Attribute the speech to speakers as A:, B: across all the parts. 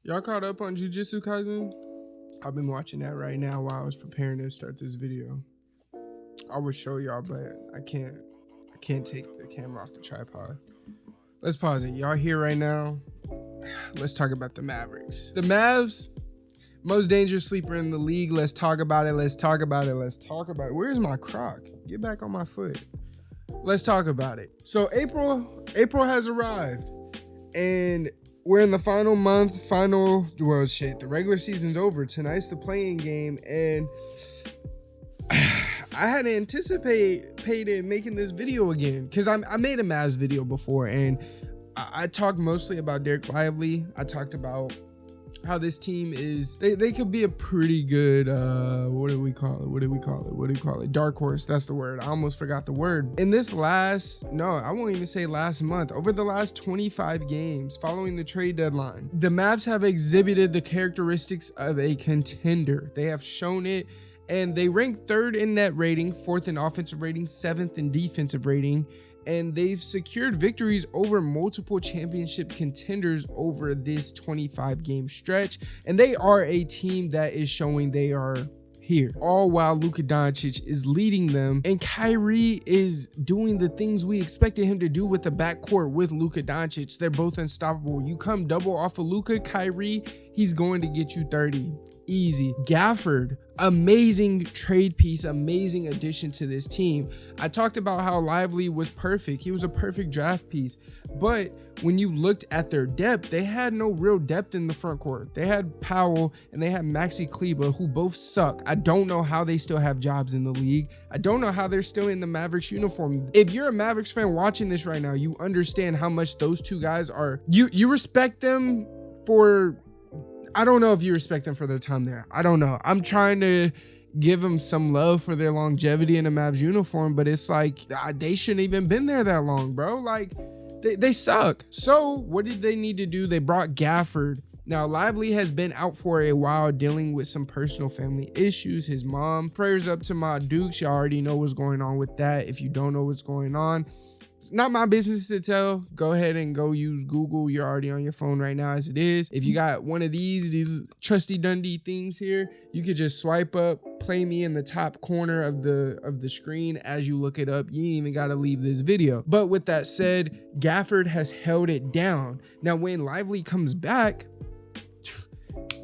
A: Y'all caught up on Jujutsu Kaisen? I've been watching that right now while I was preparing to start this video. I would show y'all, but I can't take the camera off the tripod. Let's pause it. Y'all here right now? Let's talk about the Mavericks. The Mavs, most dangerous sleeper in the league. Let's talk about it. Let's talk about it. Let's talk about it. Where's my croc? Get back on my foot. Let's talk about it. So April has arrived, and we're in the final month. The regular season's over. Tonight's the playing game, and I hadn't anticipated making this video again because I made a Mavs video before, and I talked mostly about Derek Lively. I talked about how this team is, they could be a pretty good, what do we call it? Dark horse, that's the word. I almost forgot the word. In this I won't even say last month, over the last 25 games following the trade deadline, the Mavs have exhibited the characteristics of a contender. They have shown it, and they rank 3rd in net rating, 4th in offensive rating, 7th in defensive rating, and they've secured victories over multiple championship contenders over this 25 game stretch. And they are a team that is showing they are here, all while Luka Doncic is leading them, and Kyrie is doing the things we expected him to do with the backcourt with Luka Doncic. They're both unstoppable. You come double off of Luka, Kyrie, he's going to get you 30. Easy. Gafford, amazing trade piece, amazing addition to this team. I talked about how Lively was perfect. He was a perfect draft piece. But when you looked at their depth, they had no real depth in the front court. They had Powell and they had Maxi Kleber, who both suck. I don't know how they still have jobs in the league. I don't know how they're still in the Mavericks uniform. If you're a Mavericks fan watching this right now, you understand how much those two guys are. You respect them for, I don't know if you respect them for their time there. I don't know. I'm trying to give them some love for their longevity in a Mavs uniform, but it's like they shouldn't even been there that long, bro. Like they suck. So what did they need to do? They brought Gafford. Now Lively has been out for a while dealing with some personal family issues. His mom, prayers up to my Dukes. You already know what's going on with that. If you don't know what's going on, it's not my business to tell. Go ahead and go use Google. You're already on your phone right now as it is. If you got one of these trusty Dundee things here, you could just swipe up, play me in the top corner of the screen as you look it up. You ain't even got to leave this video. But with that said, Gafford has held it down. Now when Lively comes back,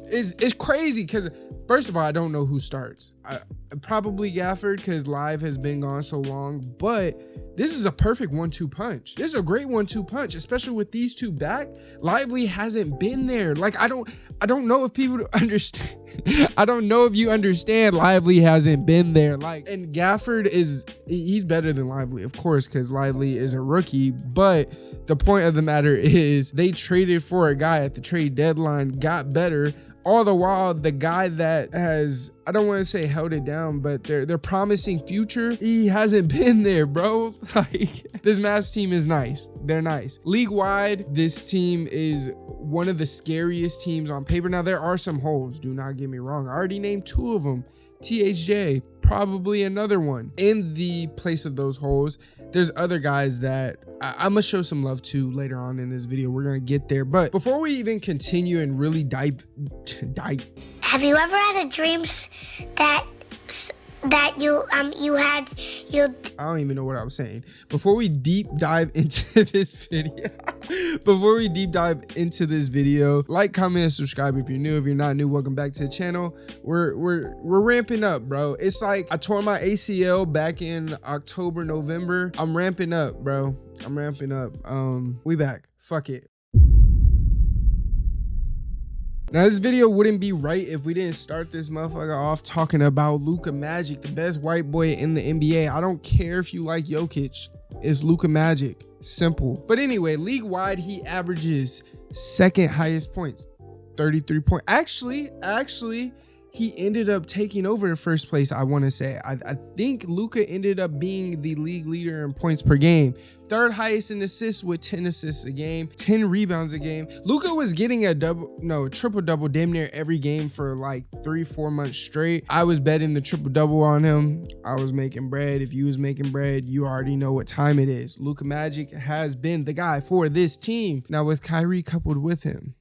A: it's crazy because first of all, I don't know who starts. Probably Gafford because Live has been gone so long, but this is a perfect 1-2 punch. This is a great 1-2 punch, especially with these two back. Lively hasn't been there. Like I don't know if people understand. I don't know if you understand. Lively hasn't been there. Like, and Gafford he's better than Lively, of course, because Lively is a rookie. But the point of the matter is they traded for a guy at the trade deadline, got better. All the while, the guy that has, I don't want to say held it down, but they're promising future, he hasn't been there, bro. Like, this Mavs team is nice. They're nice. League-wide, this team is one of the scariest teams on paper. Now, there are some holes. Do not get me wrong. I already named 2 of them. THJ, probably another one. In the place of those holes, there's other guys that I'm gonna show some love to later on in this video. We're gonna get there, but before we even continue and really dive.
B: Have you ever had a dream that you had
A: I don't even know what I was saying. Before we deep dive into this video, like, comment, and subscribe if you're new. If you're not new, welcome back to the channel. We're ramping up, bro. It's like I tore my ACL back in October, November. I'm ramping up, bro. I'm ramping up. We back. Fuck it. Now, this video wouldn't be right if we didn't start this motherfucker off talking about Luka Magic, the best white boy in the NBA. I don't care if you like Jokic. It's Luka Magic. Simple. But anyway, league-wide, he averages 2nd highest points, 33 points. Actually, he ended up taking over the first place, I want to say. I think Luka ended up being the league leader in points per game. 3rd highest in assists with 10 assists a game, 10 rebounds a game. Luka was getting a triple-double damn near every game for like 3-4 months straight. I was betting the triple-double on him. I was making bread. If you was making bread, you already know what time it is. Luka Magic has been the guy for this team. Now with Kyrie coupled with him,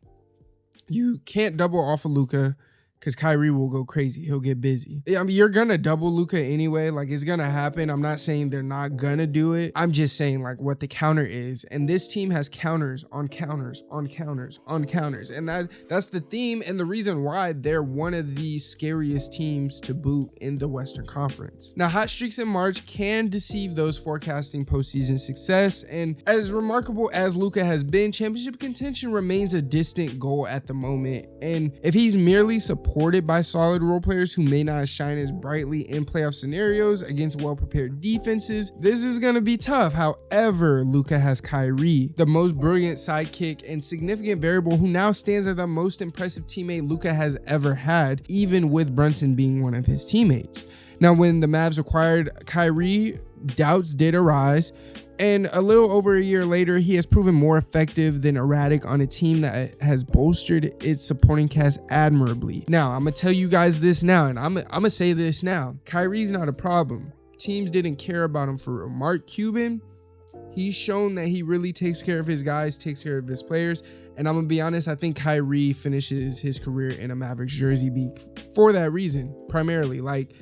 A: You can't double off of Luka because Kyrie will go crazy. He'll get busy. I mean, you're going to double Luka anyway. Like, it's going to happen. I'm not saying they're not going to do it. I'm just saying, like, what the counter is. And this team has counters on counters on counters on counters. And that's the theme and the reason why they're one of the scariest teams to boot in the Western Conference. Now, hot streaks in March can deceive those forecasting postseason success. And as remarkable as Luka has been, championship contention remains a distant goal at the moment. And if he's merely supported by solid role players who may not shine as brightly in playoff scenarios against well-prepared defenses, this is going to be tough. However, Luka has Kyrie, the most brilliant sidekick and significant variable who now stands as the most impressive teammate Luka has ever had, even with Brunson being one of his teammates. Now, when the Mavs acquired Kyrie, doubts did arise, and a little over a year later, he has proven more effective than erratic on a team that has bolstered its supporting cast admirably. Now, I'm going to tell you guys this now, and I'm going to say this now. Kyrie's not a problem. Teams didn't care about him for real. Mark Cuban, he's shown that he really takes care of his guys, takes care of his players. And I'm going to be honest, I think Kyrie finishes his career in a Mavericks jersey for that reason, primarily. Like,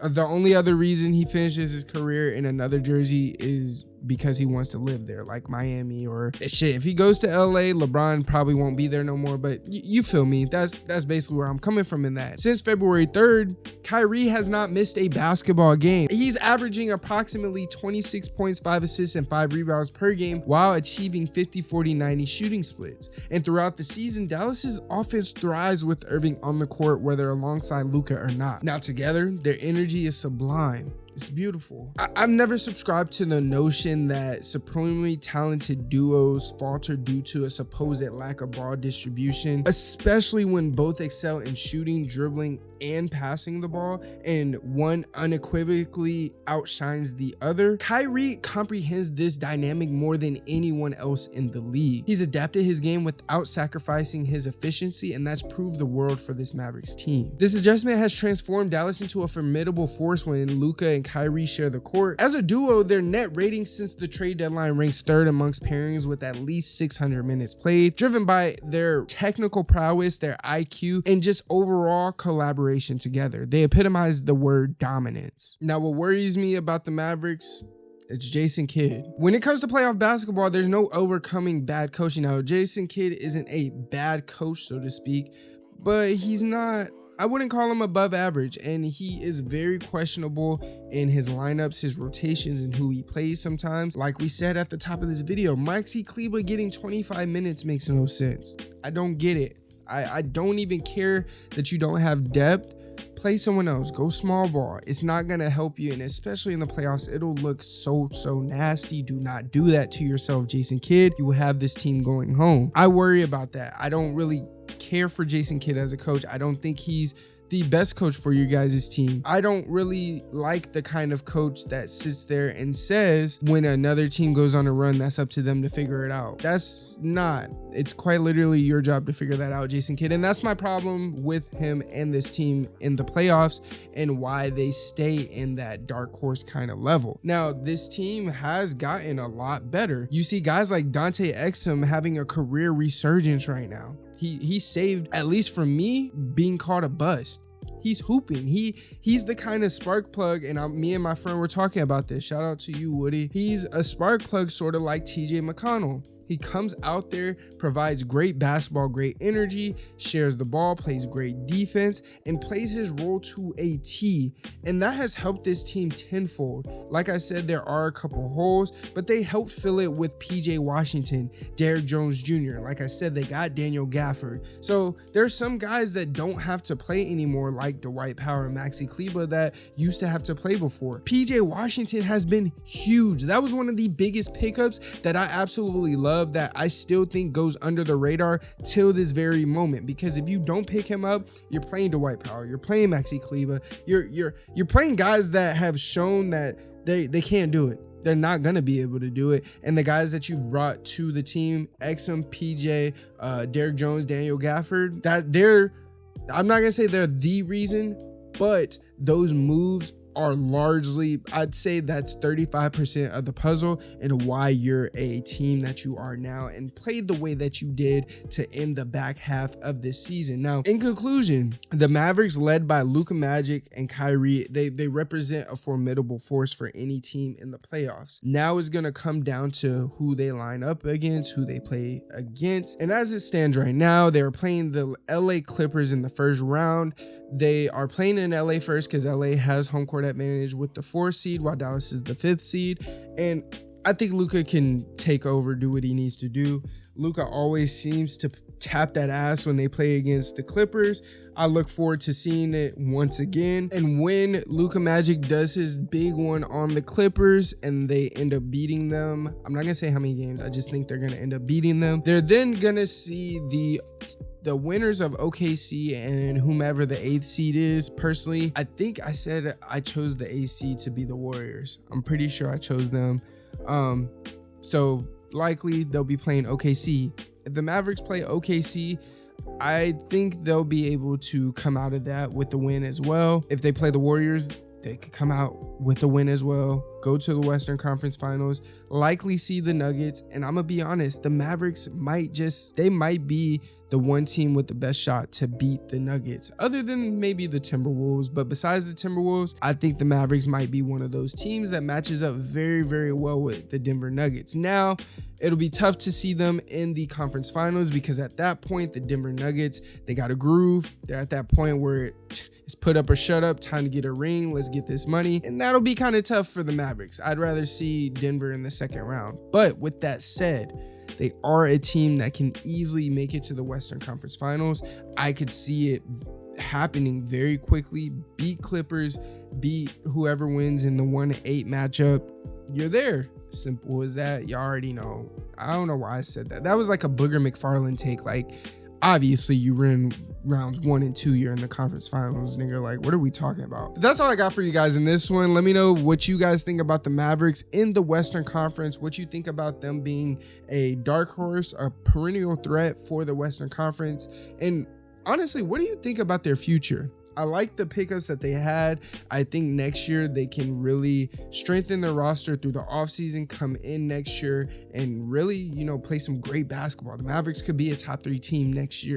A: the only other reason he finishes his career in another jersey is because he wants to live there, like Miami or shit. If he goes to LA, LeBron probably won't be there no more, but you feel me. That's basically where I'm coming from in that. Since February 3rd, Kyrie has not missed a basketball game. He's averaging approximately 26 points, 5 assists, and 5 rebounds per game while achieving 50, 40, 90 shooting splits. And throughout the season, Dallas's offense thrives with Irving on the court, whether alongside Luka or not. Now together, their energy is sublime. It's beautiful. I've never subscribed to the notion that supremely talented duos falter due to a supposed lack of ball distribution, especially when both excel in shooting, dribbling, and passing the ball, and one unequivocally outshines the other. Kyrie comprehends this dynamic more than anyone else in the league. He's adapted his game without sacrificing his efficiency, and that's proved the world for this Mavericks team. This adjustment has transformed Dallas into a formidable force when Luka and Kyrie share the court. As a duo, their net rating since the trade deadline ranks third amongst pairings with at least 600 minutes played, driven by their technical prowess, their IQ, and just overall collaboration together. They epitomize the word dominance. Now, what worries me about the Mavericks, it's Jason Kidd. When it comes to playoff basketball, there's no overcoming bad coaching. Now, Jason Kidd isn't a bad coach, so to speak, but he's not, I wouldn't call him above average, and he is very questionable in his lineups, his rotations, and who he plays sometimes. Like we said at the top of this video, Maxi Kleber getting 25 minutes makes no sense. I don't get it. I don't even care that you don't have depth. Play someone else. Go small ball. It's not going to help you, and especially in the playoffs, it'll look so nasty. Do not do that to yourself, Jason Kidd. You will have this team going home. I worry about that. I don't really care for Jason Kidd as a coach. I don't think he's the best coach for you guys' team. I don't really like the kind of coach that sits there and says when another team goes on a run, that's up to them to figure it out. That's not. It's quite literally your job to figure that out, Jason Kidd. And that's my problem with him and this team in the playoffs and why they stay in that dark horse kind of level. Now, this team has gotten a lot better. You see guys like Dante Exum having a career resurgence right now. He saved, at least for me, being called a bust. He's hooping. He's the kind of spark plug, and me and my friend were talking about this. Shout out to you, Woody. He's a spark plug, sort of like TJ McConnell. He comes out there, provides great basketball, great energy, shares the ball, plays great defense, and plays his role to a T. And that has helped this team tenfold. Like I said, there are a couple holes, but they helped fill it with PJ Washington, Derrick Jones Jr. Like I said, they got Daniel Gafford. So there's some guys that don't have to play anymore, like Dwight Powell and Maxi Kleber, that used to have to play before. PJ Washington has been huge. That was one of the biggest pickups that I absolutely love, that I still think goes under the radar till this very moment, because if you don't pick him up, you're playing Dwight Powell, you're playing Maxi Kleber, you're playing guys that have shown that they can't do it. They're not gonna be able to do it. And the guys that you've brought to the team, Exum, PJ, Derrick Jones, Daniel Gafford, that I'm not gonna say they're the reason, but those moves are largely, I'd say that's 35% of the puzzle and why you're a team that you are now and played the way that you did to end the back half of this season. Now, in conclusion, the Mavericks, led by Luka Magic and Kyrie, they represent a formidable force for any team in the playoffs. Now it's going to come down to who they line up against, who they play against. And as it stands right now, they're playing the LA Clippers in the first round. They are playing in LA first because LA has home court advantage with the 4th seed, while Dallas is the 5th seed. And I think Luka can take over, do what he needs to do. Luka always seems to tap that ass when they play against the Clippers. I look forward to seeing it once again. And when Luka Magic does his big one on the Clippers and they end up beating them, I'm not gonna say how many games, I just think they're gonna end up beating them. They're then gonna see the winners of OKC and whomever the 8th seed is. Personally, I think I said I chose the AC to be the Warriors. I'm pretty sure I chose them. So likely they'll be playing OKC. If the Mavericks play OKC, I think they'll be able to come out of that with the win as well. If they play the Warriors, they could come out with the win as well, go to the Western Conference Finals, likely see the Nuggets. And I'm gonna be honest, the Mavericks might be the one team with the best shot to beat the Nuggets, other than maybe the Timberwolves. But besides the Timberwolves, I think the Mavericks might be one of those teams that matches up very, very well with the Denver Nuggets. Now, it'll be tough to see them in the conference finals because at that point, the Denver Nuggets, they got a groove. They're at that point where it's put up or shut up, time to get a ring, let's get this money. And that'll be kind of tough for the Mavericks. I'd rather see Denver in the second round. But with that said, they are a team that can easily make it to the Western Conference Finals. I could see it happening very quickly. Beat Clippers, beat whoever wins in the 1-8 matchup. You're there. Simple as that. You already know. I don't know why I said that. That was like a Booger McFarland take. Like, obviously you win rounds 1 and 2, you're in the conference finals, nigga. Like, what are we talking about? But that's all I got for you guys in this one. Let me know what you guys think about the Mavericks in the Western Conference, what you think about them being a dark horse, a perennial threat for the Western Conference, and honestly, what do you think about their future? I like the pickups that they had. I think next year they can really strengthen their roster through the offseason, come in next year and really, play some great basketball. The Mavericks could be a top 3 team next year.